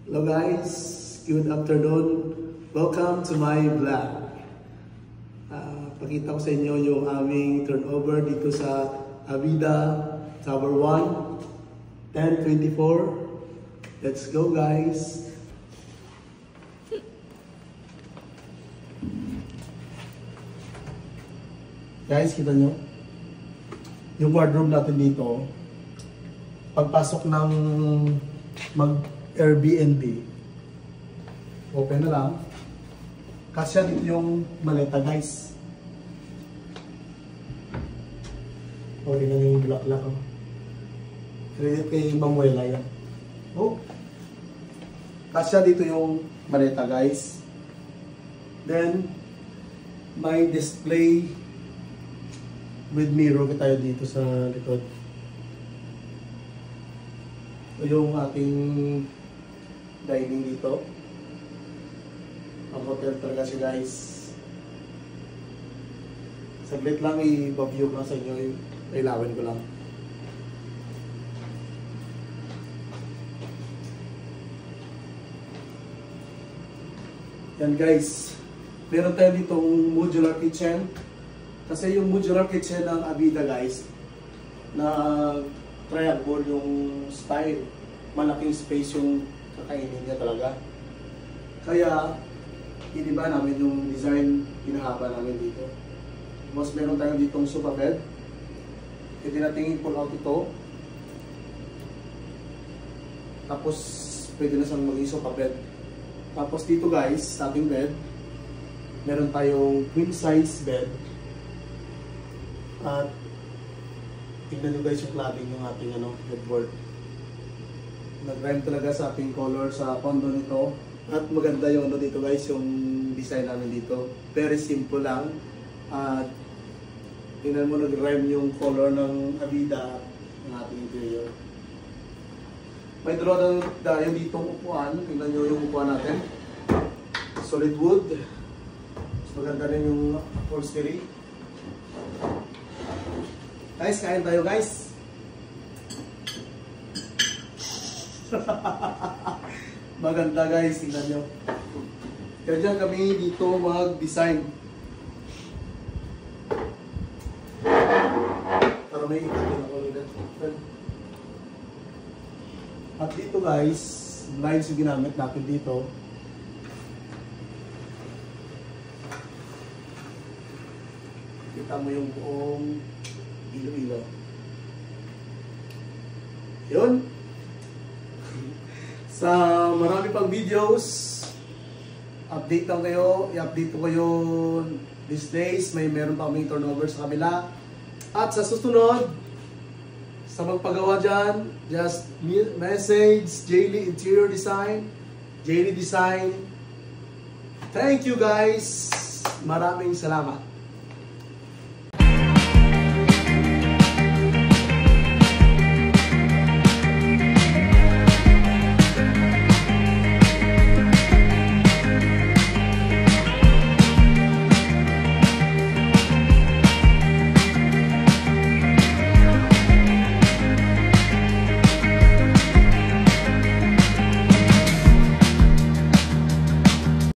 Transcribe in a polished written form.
Hello guys, good afternoon. Welcome to my vlog. Pakita ko sa inyo yung aming turnover dito sa Avida Tower 1, 1024. Let's go guys. Guys, kita nyo? Yung wardrobe natin dito, pagpasok ng mag-Airbnb, open na lang. Kasya dito yung maleta guys. O, di na yung black-black. Credit kay Mamuela yan. Oh, kasya dito yung maleta guys. Then, may display with mirror tayo dito sa likod. Ito yung ating dining dito. Ang hotel talaga siya guys. Saglit lang i-view lang sa inyo. Ilawin ko lang. Yan guys. Meron tayo ditong modular kitchen. Kasi yung modular kitchen ng Avida guys, na triangle yung style, malaking space yung kakainin niya talaga. Kaya, iniba namin yung design, pinahaba namin dito. Mas meron tayong ditong sofa bed. Pwede natin i-pull out ito. Tapos, pwede na siyang maging sofa bed. Tapos dito guys, sa ating bed, meron tayong queen size bed. At tignan nyo guys yung cladding ng ating headboard. Nag-rhyme talaga sa ating color sa condo nito. At maganda yung dito guys, yung design namin dito. Very simple lang. At tignan mo, nag-rhyme yung color ng Avida ng ating interior. May dalawa tayo ditong upuan. Tignan nyo yung upuan natin. Solid wood. Mas maganda rin yung upholstery. Guys, kain tayo guys. Maganda guys, tingnan nyo. Kaya dyan kami dito mag-design. Para may ikatin ako ulit. At dito guys, lines yung ginamit natin dito. Kita mo yung buong ilo-ilo. Yun. Sa marami pang videos, update lang kayo. I-update ko kayo these days. Meron pa kaming turnover sa kabila. At sa susunod, sa magpagawa dyan, just message Jaylee Interior Design, Jaylee Design. Thank you guys. Maraming salamat.